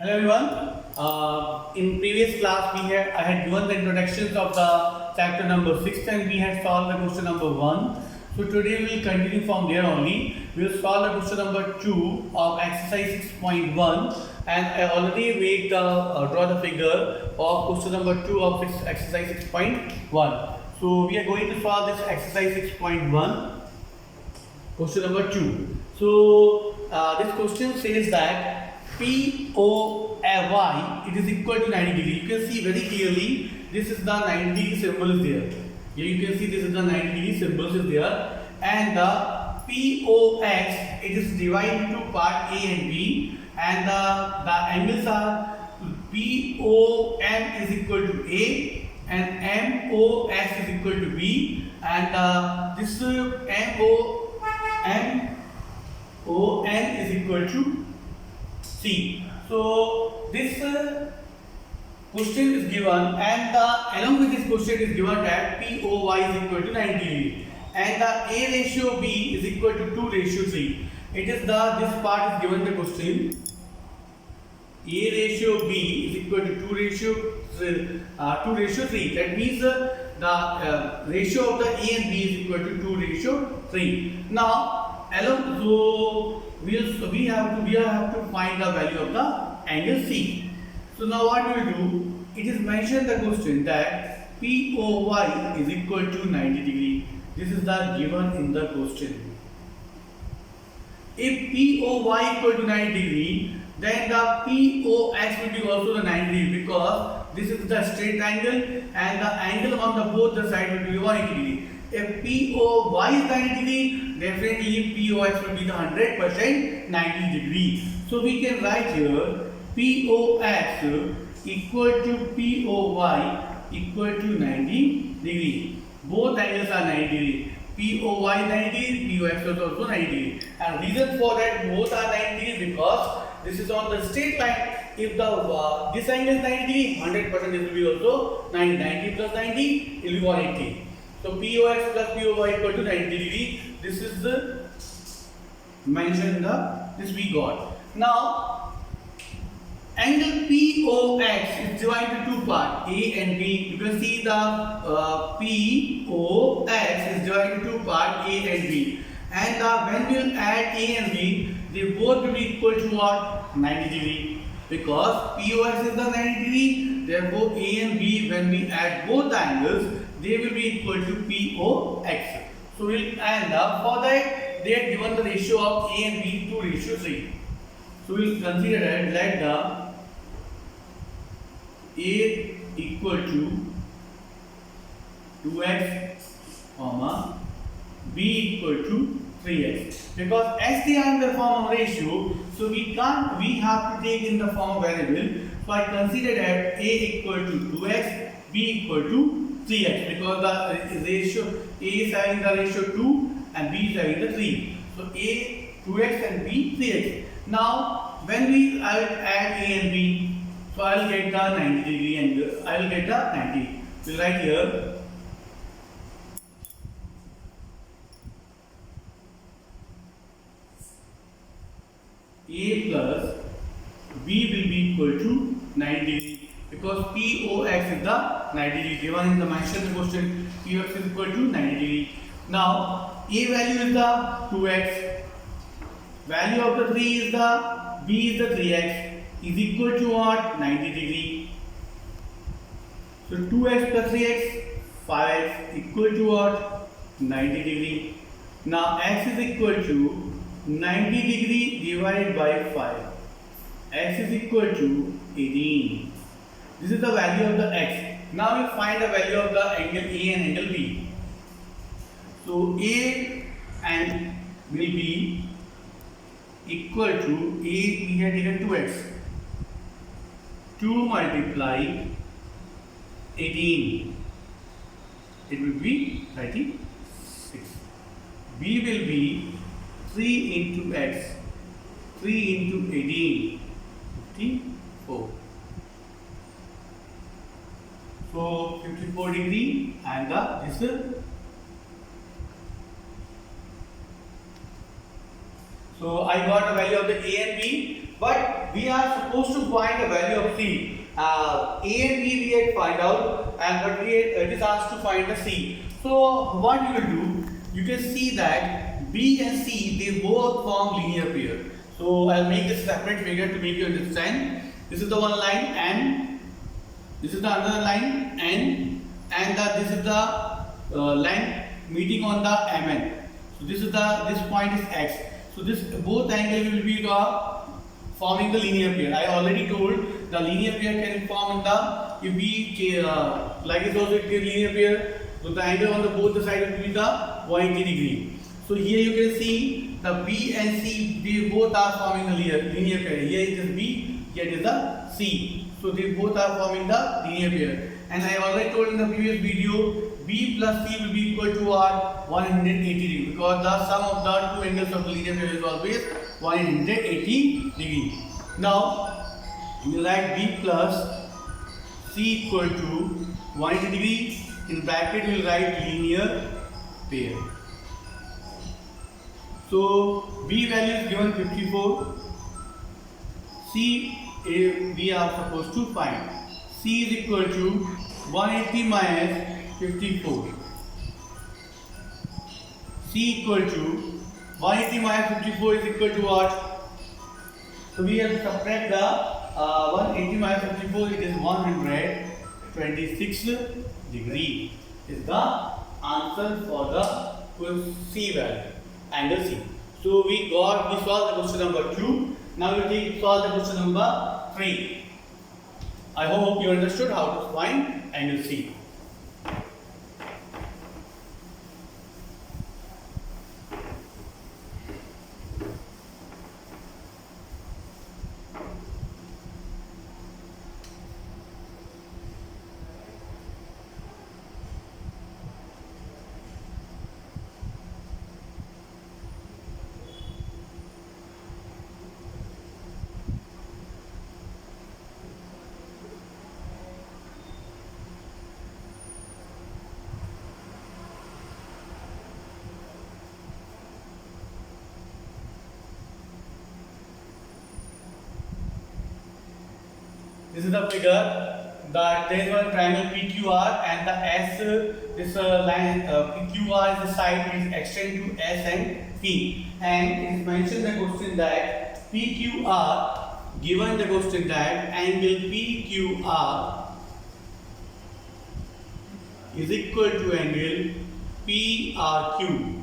Hello everyone. In previous class I had given the introductions of the chapter number 6 and we had solved the question number 1. So today we will continue from there only. We will solve the question number 2 of exercise 6.1 and I already made the draw the figure of question number 2 of exercise 6.1. So we are going to solve this exercise 6.1 question number 2. So this question says that POY it is equal to 90 degree. You can see very clearly this is the 90 degree symbol is there. Here you can see this is the 90 degree symbol is there and the POX it is divided into part A and B and the angles are POM is equal to A and MOS is equal to B and this MON is equal to C. So this question is given and along with this question is given that POY is equal to 90 degree and the A ratio B is equal to 2 ratio 3. It is this part is given the question. A ratio B is equal to 2 ratio 3. That means the ratio of the A and B is equal to 2 ratio 3. Now so we have to find the value of the angle C. So now what we will do? It is mentioned in the question that POY is equal to 90 degree. This is the given in the question. If POY equal to 90 degree, then the POX will be also the 90 degree because this is the straight angle and the angle on the both the side will be 180 degree. If POY is 90 degree, definitely POX will be the 100% 90 degree. So we can write here POX equal to POY equal to 90 degree. Both angles are 90 degree. POY 90 degree, POX is also 90 degree. And reason for that both are 90 degree because this is on the straight line. If this angle is 90 degree, 100% it will be also 90. 90 plus 90 it will be 180. So POX plus POY equal to 90 degree. This is the mentioned in this we got. Now angle POX is divided into two parts A and B. You can see the POX is divided into two parts A and B. And when we will add A and B, they both will be equal to what? 90 degree. Because POX is the 90 degree, therefore A and B when we add both angles, they will be equal to POX. So we'll end up for that they are given the ratio of A and B to ratio 3. So we'll consider that let the A equal to 2x, comma B equal to 3x. Because as they are in the form of ratio, so we have to take in the form of variable. So I consider that A equal to 2x, B equal to 3x because the ratio A is having the ratio 2 and B is having the 3. So A 2x and B 3x. Now when I will add A and B, so I will get the 90 degree angle. I will get the 90. So right here A plus B will be equal to 90 degree. Because POX is the 90 degree given in the mentioned question. POX is equal to 90 degree. Now A value is the 2x, value of the 3 is the B is the 3x is equal to what? 90 degree. So 2x plus 3x 5x equal to what? 90 degree. Now x is equal to 90 degree divided by 5. X is equal to 18. This is the value of the x. Now we find the value of the angle A and angle B. So A and will be equal to A we had taken 2x. 2 multiply 18. It will be 36. B will be 3 into x. 3 into 18. 54. So 54 degree and this is So I got a value of the A and B, but we are supposed to find the value of C. A and B we had find out, but it is asked to find the C. So what you will do, you can see that B and C, they both form linear pair. So I'll make this separate figure to make you understand. This is the one line and this is the another line and this is the line meeting on the MN. So this point is X. So this both angle will be forming the linear pair. I already told the linear pair can form in the if we like is also a linear pair. So the angle on the both the side will be the 180 degree. So here you can see the B and C, they both are forming the linear pair. Here it is B, here it is the C. So they both are forming the linear pair. And I already told in the previous video, B plus C will be equal to what? 180 degree, because the sum of the two angles of the linear pair is always 180 degree. Now you write B plus C equal to 180 degree. In bracket we will write linear pair. So B value is given 54. C we are supposed to find. C is equal to 180 minus 54. C equal to 180 minus 54 is equal to what? So we have to subtract the 180 minus 54, it is 126 degree. Is the answer for the C value, angle C. So we solved the question number 2. Now we will solve the question number 3. I hope you understood how to find angle C. This is the figure that there is one triangle PQR and the S, this line PQR is the side which extend to S and P, and it is mentioned in the question that PQR, given the question that angle PQR is equal to angle PRQ.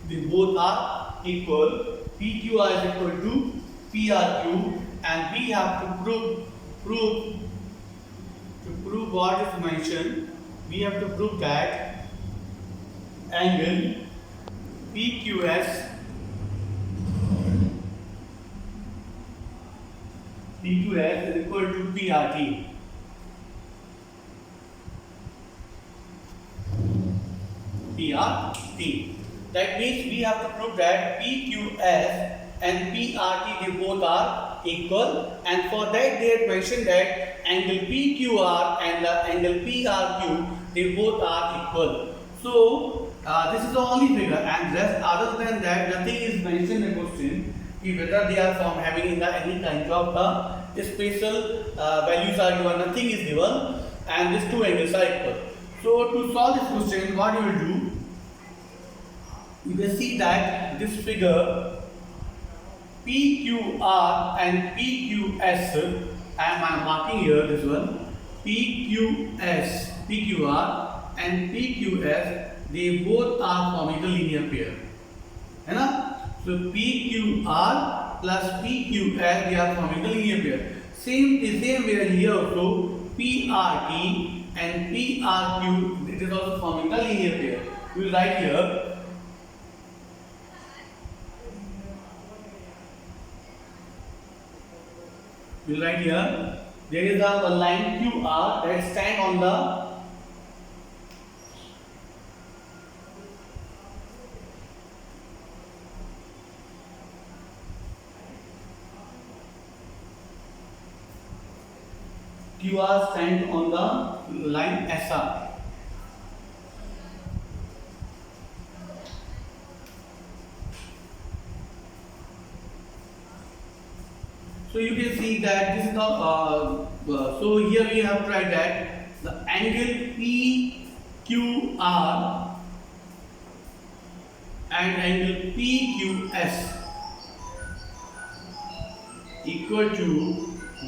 They both are equal. PQR is equal to PRQ. And we have to prove what is mentioned. We have to prove that angle PQS is equal to PRT. That means we have to prove that PQS and PRT, they both are equal, and for that they had mentioned that angle PQR and the angle PRQ, they both are equal. So this is the only figure, and rest other than that nothing is mentioned in the question whether they are having in the any kind of the spatial values are given, nothing is given, and these two angles are equal. So to solve this question, what you will do, you can see that this figure PQR and PQS, I am marking here this one, PQR and PQS, they both are forming the linear pair. So PQR plus PQS, they are forming the linear pair. Same way here also, PRT and PRQ, it is also forming the linear pair. We will write here. We'll write here, there is a line QR that stands on the QR stand on the line SR. So you can see that this is now. So here we have to write that the angle PQR and angle PQS equal to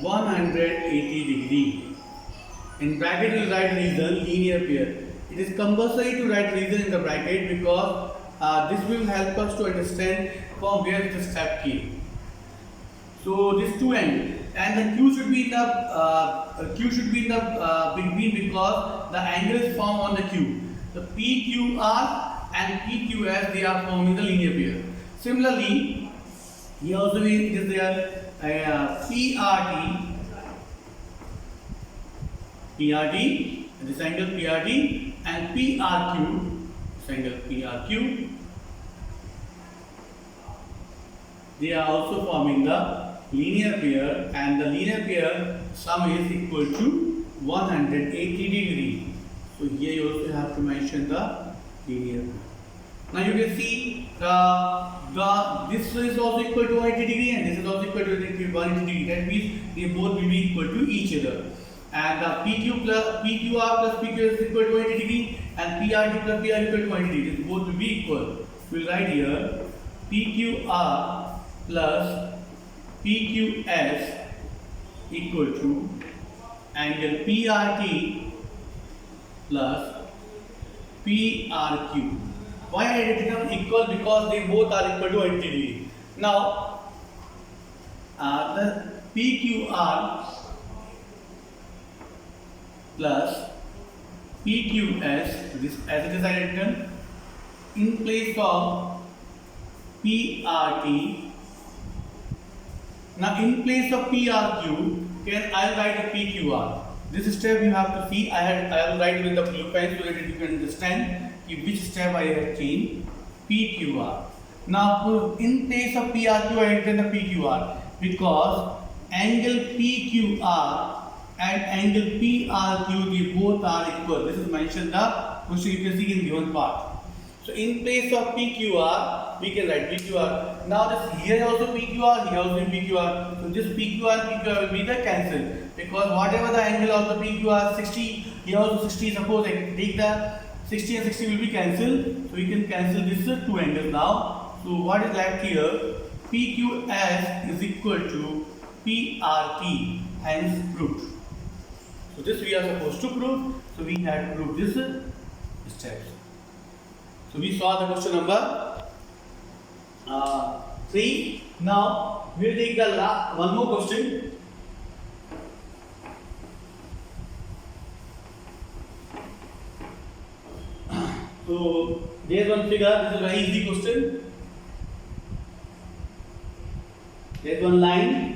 180 degree. In bracket we will write reason linear pair. It is compulsory to write reason in the bracket because this will help us to understand from where the step came. So this two angles and the Q should be in the between because the angle is formed on the Q. The PQR and PQS, they are forming the linear pair. Similarly, here also it is there PRT, this angle PRT and PRQ, this angle PRQ, they are also forming the linear pair, and the linear pair sum is equal to 180 degree. So here you also have to mention the linear pair. Now you can see this is also equal to 180 degree and this is also equal to 180 degree. That means they both will be equal to each other. And the PQR plus PQ is equal to 180 degree and PRT plus PR equal to 180 degree. Both will be equal. We will write here PQR plus PQS equal to angle PRT plus PRQ. Why I write it down equal? Because they both are equal to 180 degree. Now the PQR plus PQS, this as it is I written in place of PRT. Now in place of PRQ, I will write a PQR. This step you have to see. I will write it with the blue pen so that you can understand which step I have changed. PQR. Now in place of PRQ, I have written the PQR because angle PQR and angle PRQ, they both are equal. This is mentioned the question you can see in given part. So in place of PQR, we can write PQR. Now this here also PQR, here also PQR. So this PQR and PQR will be the cancel because whatever the angle of the PQR 60, here also 60. Suppose I take the 60 and 60 will be cancelled. So we can cancel this two angles now. So what is left here? PQS is equal to PRT, hence proved. So this we are supposed to prove. So we had to prove this steps. So we saw the question number 3. Now we will take the one more question. So there is one figure. This is a very easy question. There is one line.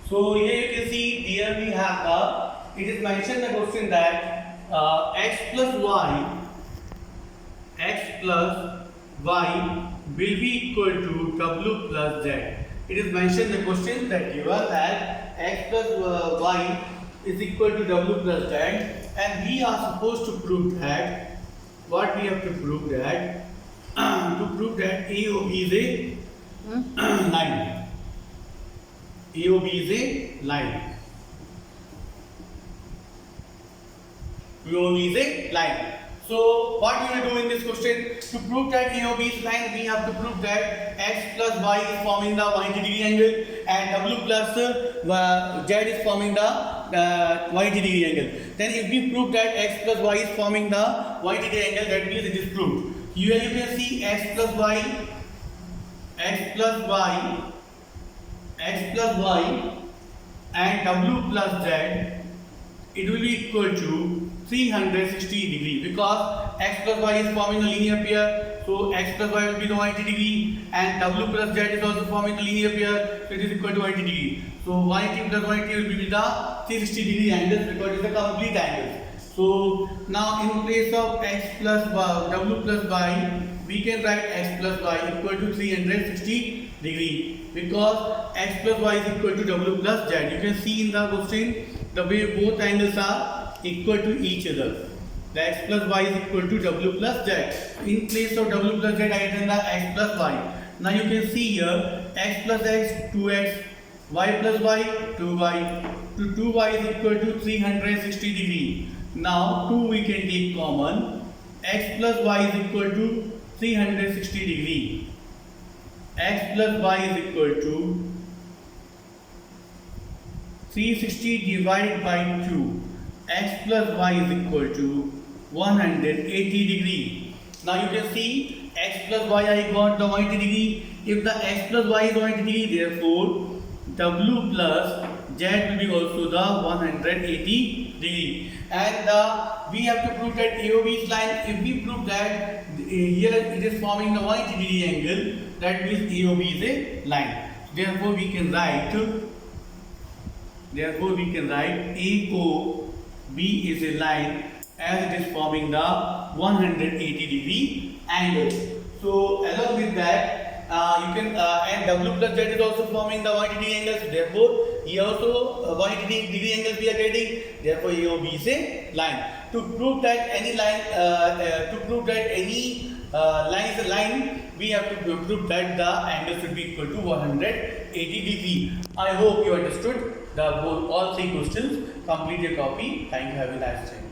So here you can see here we have it is mentioned in the question that x plus y will be equal to w plus z. It is mentioned in the question that given that x plus y is equal to w plus z, and we are supposed to prove that what we have to prove that to prove that AOB is a line. AOB is a line. AOB is a line. So what we will do in this question, to prove that AOB is line, we have to prove that x plus y is forming the 180 degree angle and w plus z is forming the 180 degree angle. Then if we prove that x plus y is forming the 180 degree angle, that means it is proved. Here you can see x plus y, x plus y, x plus y and w plus z, it will be equal to 360 degree, because x plus y is forming a linear pair, so x plus y will be the 180 degree, and w plus z is also forming a linear pair, so it is equal to 180 degree. So 180 plus 180 will be the 360 degree angles, because it is a complete angle. So now in place of x plus y, w plus y, we can write x plus y equal to 360 degree, because x plus y is equal to w plus z. You can see in the question the way both angles are equal to each other. The x plus y is equal to w plus z. In place of w plus z, I have written the x plus y. Now you can see here x plus x 2x, y plus y 2y. So 2y is equal to 360 degree. Now 2 we can take common. X plus y is equal to 360 degree. X plus y is equal to 360 divided by 2. X plus y is equal to 180 degree. Now you can see x plus y, I got the 180 degree. If the x plus y is 180 degree, therefore w plus z will be also the 180 degree. And we have to prove that AOB is line. If we prove that here it is forming the 180 degree angle, that means AOB is a line. Therefore we can write AOB is a line, as it is forming the 180 degree angle. So along with that, you can and w plus z is also forming the 180 degree angles. Therefore here also 180 degree angles we are getting. Therefore AOB is a line. To prove that any line, line is a line, we have to prove that the angle should be equal to 180 degree. I hope you understood all three questions. Complete your copy. Thank you. Have a nice day.